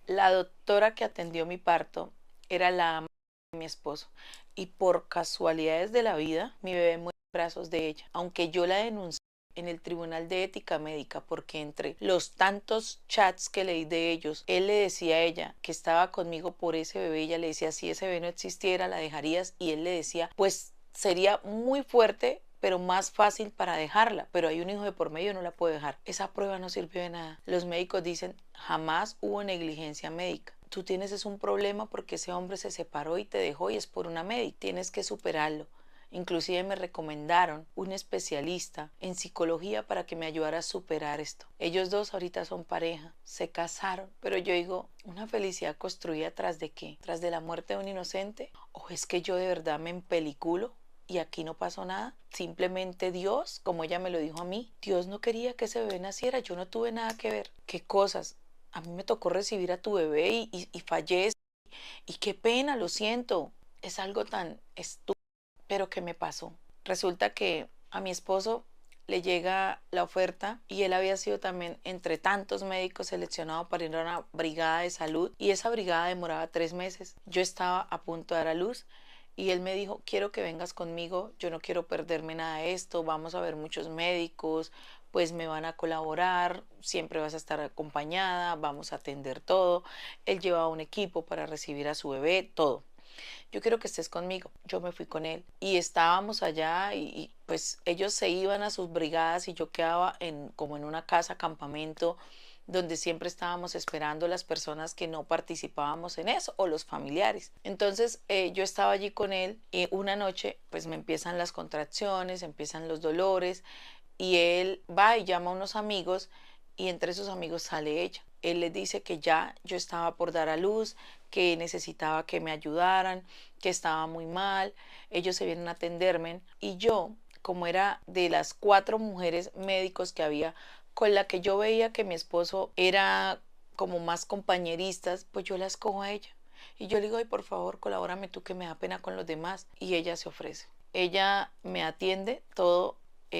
La doctora que atendió mi parto era la ama de mi esposo y por casualidades de la vida mi bebé murió en brazos de ella, aunque yo la denuncié en el Tribunal de Ética Médica porque entre los tantos chats que leí de ellos, él le decía a ella que estaba conmigo por ese bebé, ella le decía si ese bebé no existiera la dejarías y él le decía pues sería muy fuerte pero más fácil para dejarla, pero hay un hijo de por medio, no la puedo dejar. Esa prueba no sirvió de nada. Los médicos dicen, jamás hubo negligencia médica. Tú tienes es un problema porque ese hombre se separó y te dejó y es por una médica. Tienes que superarlo. Inclusive me recomendaron un especialista en psicología para que me ayudara a superar esto. Ellos dos ahorita son pareja, se casaron, pero yo digo, ¿una felicidad construida tras de qué? ¿Tras de la muerte de un inocente? ¿O es que yo de verdad me empeliculo? Y aquí no pasó nada, simplemente Dios, como ella me lo dijo a mí, Dios no quería que ese bebé naciera, yo no tuve nada que ver. ¿Qué cosas? A mí me tocó recibir a tu bebé y fallece, y qué pena, lo siento, es algo tan estúpido, pero ¿qué me pasó? Resulta que a mi esposo le llega la oferta y él había sido también entre tantos médicos seleccionado para ir a una brigada de salud y esa brigada demoraba 3 meses. Yo estaba a punto de dar a luz y él me dijo, quiero que vengas conmigo, yo no quiero perderme nada de esto, vamos a ver muchos médicos, pues me van a colaborar, siempre vas a estar acompañada, vamos a atender todo. Él llevaba un equipo para recibir a su bebé, todo. Yo quiero que estés conmigo. Yo me fui con él y estábamos allá pues ellos se iban a sus brigadas y yo quedaba como en una casa campamento donde siempre estábamos esperando las personas que no participábamos en eso o los familiares. Entonces yo estaba allí con él y una noche pues me empiezan las contracciones, empiezan los dolores y él va y llama a unos amigos y entre esos amigos sale ella. Él les dice que ya yo estaba por dar a luz, que necesitaba que me ayudaran, que estaba muy mal. Ellos se vienen a atenderme y yo, como era de las 4 mujeres médicos que había, con la que yo veía que mi esposo era como más compañeristas, pues yo la escojo a ella. Y yo le digo, ay, por favor, colabórame tú que me da pena con los demás. Y ella se ofrece. Ella me atiende todo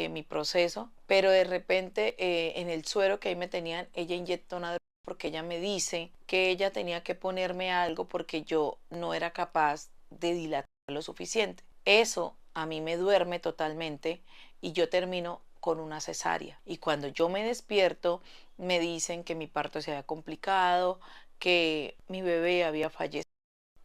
mi proceso, pero de repente en el suero que ahí me tenían, ella inyectó una droga porque ella me dice que ella tenía que ponerme algo porque yo no era capaz de dilatar lo suficiente. Eso a mí me duerme totalmente y yo termino con una cesárea. Y cuando yo me despierto, me dicen que mi parto se había complicado, que mi bebé había fallecido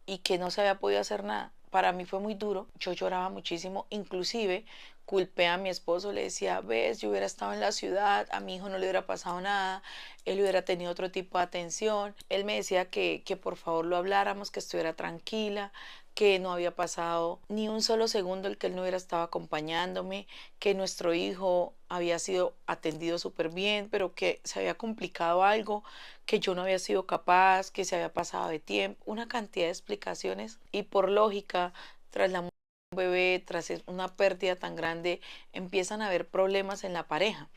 y que no se había podido hacer nada. Para mí fue muy duro, yo lloraba muchísimo, inclusive culpé a mi esposo, le decía, ves, yo hubiera estado en la ciudad, a mi hijo no le hubiera pasado nada, él hubiera tenido otro tipo de atención, él me decía que por favor lo habláramos, que estuviera tranquila, que no había pasado ni un solo segundo el que él no hubiera estado acompañándome, que nuestro hijo había sido atendido súper bien, pero que se había complicado algo, que yo no había sido capaz, que se había pasado de tiempo, una cantidad de explicaciones y por lógica, tras la muerte de un bebé, tras una pérdida tan grande, empiezan a haber problemas en la pareja.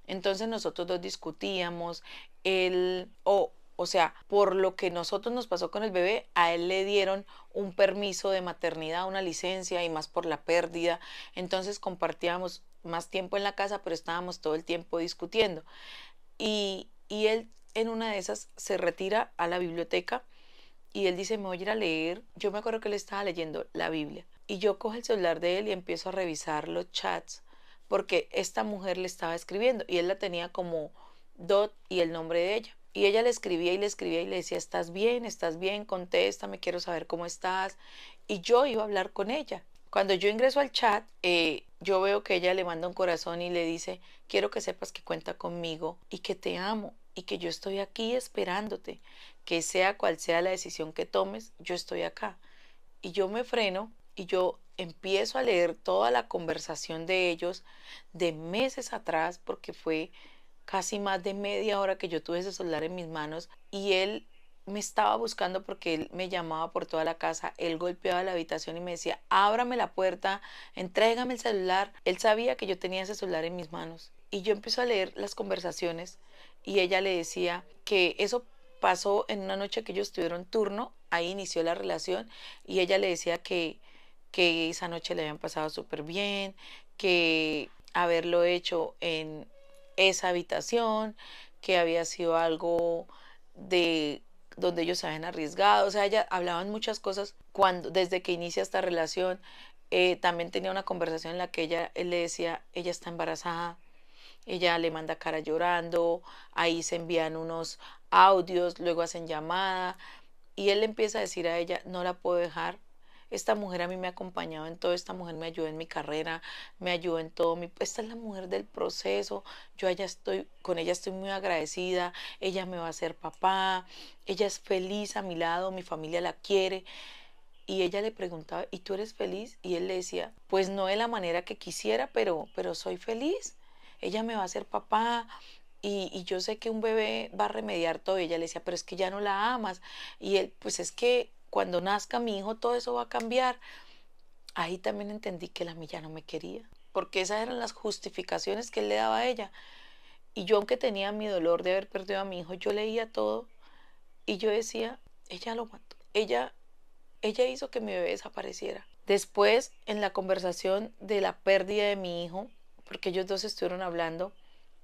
Entonces nosotros dos discutíamos, él, o sea, por lo que nosotros nos pasó con el bebé, a él le dieron un permiso de maternidad, una licencia y más por la pérdida. Entonces compartíamos más tiempo en la casa, pero estábamos todo el tiempo discutiendo. Y él en una de esas se retira a la biblioteca y él dice, me voy a ir a leer. Yo me acuerdo que él estaba leyendo la Biblia. Y yo cojo el celular de él y empiezo a revisar los chats porque esta mujer le estaba escribiendo y él la tenía como Dot y el nombre de ella. Y ella le escribía y le escribía y le decía, estás bien, contéstame, quiero saber cómo estás. Y yo iba a hablar con ella. Cuando yo ingreso al chat, yo veo que ella le manda un corazón y le dice, quiero que sepas que cuenta conmigo y que te amo y que yo estoy aquí esperándote, que sea cual sea la decisión que tomes, yo estoy acá. Y yo me freno y yo empiezo a leer toda la conversación de ellos de meses atrás, porque fue casi más de media hora que yo tuve ese celular en mis manos y él me estaba buscando porque él me llamaba por toda la casa, él golpeaba la habitación y me decía, ábrame la puerta, entrégame el celular. Él sabía que yo tenía ese celular en mis manos. Y yo empiezo a leer las conversaciones y ella le decía que eso pasó en una noche que ellos tuvieron turno, ahí inició la relación y ella le decía que esa noche le habían pasado súper bien, que haberlo hecho en esa habitación, que había sido algo de donde ellos se habían arriesgado. O sea, ella hablaban muchas cosas desde que inicia esta relación. También tenía una conversación en la que él le decía, ella está embarazada, ella le manda cara llorando, ahí se envían unos audios, luego hacen llamada, y él le empieza a decir a ella, no la puedo dejar. Esta mujer a mí me ha acompañado en todo, esta mujer me ayudó en mi carrera, me ayudó en todo, esta es la mujer del proceso, con ella estoy muy agradecida, ella me va a hacer papá, ella es feliz a mi lado, mi familia la quiere. Y ella le preguntaba, ¿y tú eres feliz? Y él le decía, pues no de la manera que quisiera, pero soy feliz. Ella me va a hacer papá y yo sé que un bebé va a remediar todo. Y ella le decía, pero es que ya no la amas. Y él, pues es que cuando nazca mi hijo todo eso va a cambiar. Ahí también entendí que la mí ya no me quería, porque esas eran las justificaciones que él le daba a ella. Y yo, aunque tenía mi dolor de haber perdido a mi hijo, yo leía todo y yo decía, ella lo mató. Ella hizo que mi bebé desapareciera. Después, en la conversación de la pérdida de mi hijo, porque ellos dos estuvieron hablando,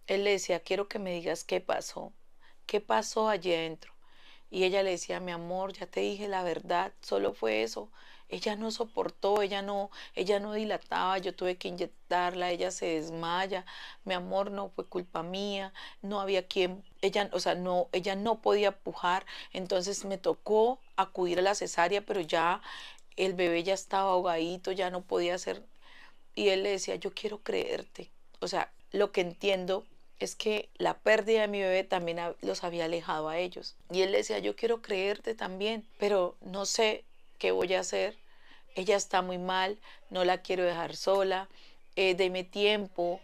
él le decía, quiero que me digas qué pasó allí adentro. Y ella le decía, mi amor, ya te dije la verdad, solo fue eso. Ella no soportó, ella no dilataba, yo tuve que inyectarla, ella se desmaya. Mi amor, no fue culpa mía, no había quien, ella, o sea, no, ella no podía pujar, entonces me tocó acudir a la cesárea, pero ya el bebé ya estaba ahogadito, ya no podía hacer. Y él le decía, yo quiero creerte. O sea, lo que entiendo es que la pérdida de mi bebé también los había alejado a ellos. Y él le decía, yo quiero creerte también, pero no sé qué voy a hacer. Ella está muy mal, no la quiero dejar sola, deme tiempo.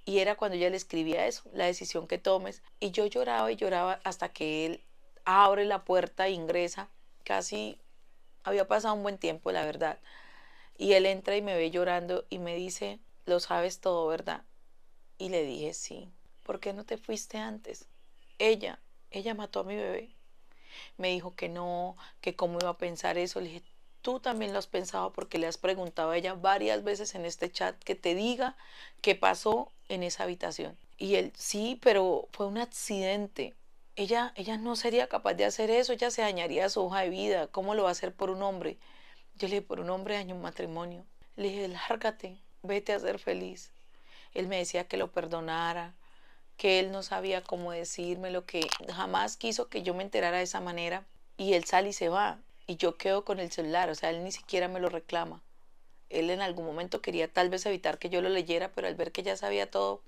Y era cuando ella le escribía eso, la decisión que tomes. Y yo lloraba y lloraba hasta que él abre la puerta e ingresa. Casi había pasado un buen tiempo, la verdad. Y él entra y me ve llorando y me dice, lo sabes todo, ¿verdad? Y le dije, sí. ¿Por qué no te fuiste antes? Ella, ella mató a mi bebé. Me dijo que no, que cómo iba a pensar eso. Le dije, tú también lo has pensado porque le has preguntado a ella varias veces en este chat que te diga qué pasó en esa habitación. Y él, sí, pero fue un accidente. Ella no sería capaz de hacer eso, ella se dañaría su hoja de vida. ¿Cómo lo va a hacer por un hombre? Yo le dije, por un hombre daña un matrimonio. Le dije, lárgate, vete a ser feliz. Él me decía que lo perdonara, que él no sabía cómo decírmelo, que jamás quiso que yo me enterara de esa manera. Y él sale y se va. Y yo quedo con el celular, o sea, él ni siquiera me lo reclama. Él en algún momento quería tal vez evitar que yo lo leyera, pero al ver que ya sabía todo,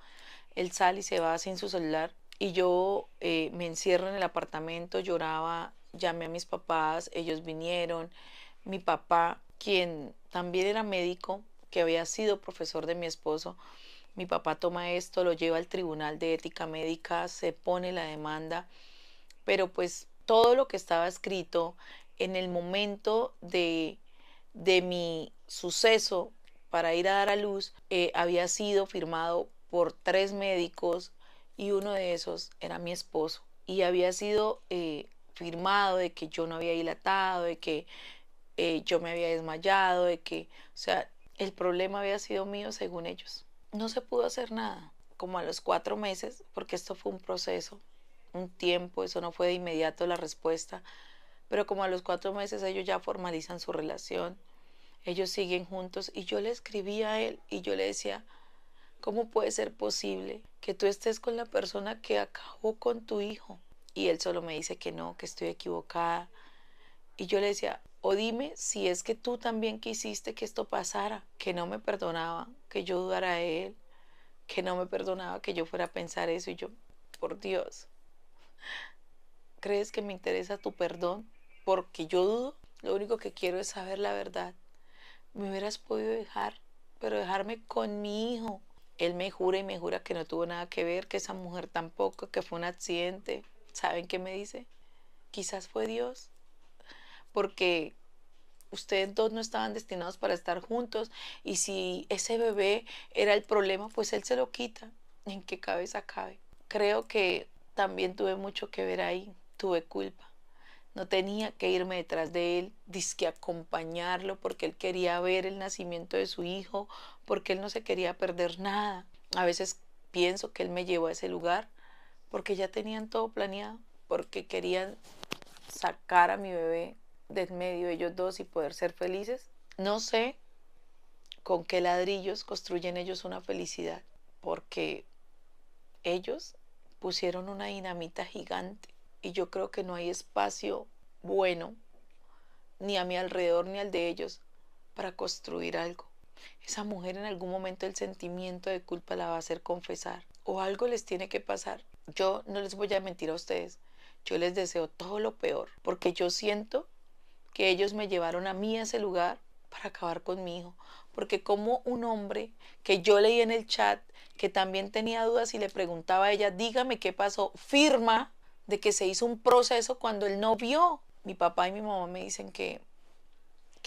él sale y se va sin su celular. Y yo me encierro en el apartamento, lloraba, llamé a mis papás, ellos vinieron. Mi papá, quien también era médico, que había sido profesor de mi esposo, mi papá toma esto, lo lleva al Tribunal de Ética Médica, se pone la demanda, pero pues todo lo que estaba escrito en el momento de mi suceso para ir a dar a luz había sido firmado por 3 médicos y uno de esos era mi esposo y había sido firmado de que yo no había dilatado, de que yo me había desmayado, de que, o sea, el problema había sido mío según ellos. No se pudo hacer nada, como a los 4 meses, porque esto fue un proceso, un tiempo, eso no fue de inmediato la respuesta, pero como a los 4 meses ellos ya formalizan su relación, ellos siguen juntos y yo le escribí a él y yo le decía, ¿cómo puede ser posible que tú estés con la persona que acabó con tu hijo? Y él solo me dice que no, que estoy equivocada. Y yo le decía, o dime si es que tú también quisiste que esto pasara, que no me perdonaba, que yo dudara de él, que no me perdonaba que yo fuera a pensar eso. Y yo, por Dios, ¿crees que me interesa tu perdón? Porque yo dudo, lo único que quiero es saber la verdad. Me hubieras podido dejar, pero dejarme con mi hijo. Él me jura y me jura que no tuvo nada que ver, que esa mujer tampoco, que fue un accidente. ¿Saben qué me dice? Quizás fue Dios, porque ustedes dos no estaban destinados para estar juntos y si ese bebé era el problema, pues él se lo quita. ¿En qué cabeza cabe? Creo que también tuve mucho que ver ahí, tuve culpa. No tenía que irme detrás de él, dizque acompañarlo porque él quería ver el nacimiento de su hijo, porque él no se quería perder nada. A veces pienso que él me llevó a ese lugar porque ya tenían todo planeado, porque querían sacar a mi bebé de en medio de ellos dos y poder ser felices. No sé con qué ladrillos construyen ellos una felicidad, porque ellos pusieron una dinamita gigante y yo creo que no hay espacio bueno ni a mi alrededor ni al de ellos para construir algo. Esa mujer en algún momento el sentimiento de culpa la va a hacer confesar o algo les tiene que pasar. Yo no les voy a mentir a ustedes, yo les deseo todo lo peor porque yo siento que ellos me llevaron a mí a ese lugar para acabar con mi hijo. Porque como un hombre que yo leí en el chat, que también tenía dudas y le preguntaba a ella, dígame qué pasó, firma de que se hizo un proceso cuando él no vio. Mi papá y mi mamá me dicen que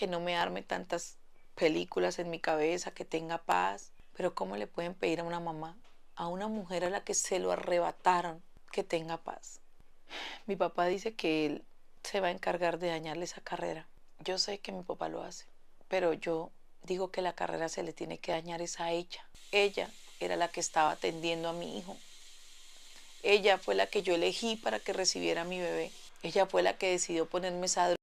no me arme tantas películas en mi cabeza, que tenga paz. Pero ¿cómo le pueden pedir a una mamá, a una mujer a la que se lo arrebataron, que tenga paz? Mi papá dice que él se va a encargar de dañarle esa carrera. Yo sé que mi papá lo hace, pero yo digo que la carrera se le tiene que dañar es a ella. Ella era la que estaba atendiendo a mi hijo. Ella fue la que yo elegí para que recibiera a mi bebé. Ella fue la que decidió ponerme esa droga.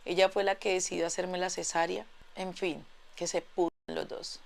Ella fue la que decidió hacerme la cesárea. En fin, que se pudran los dos.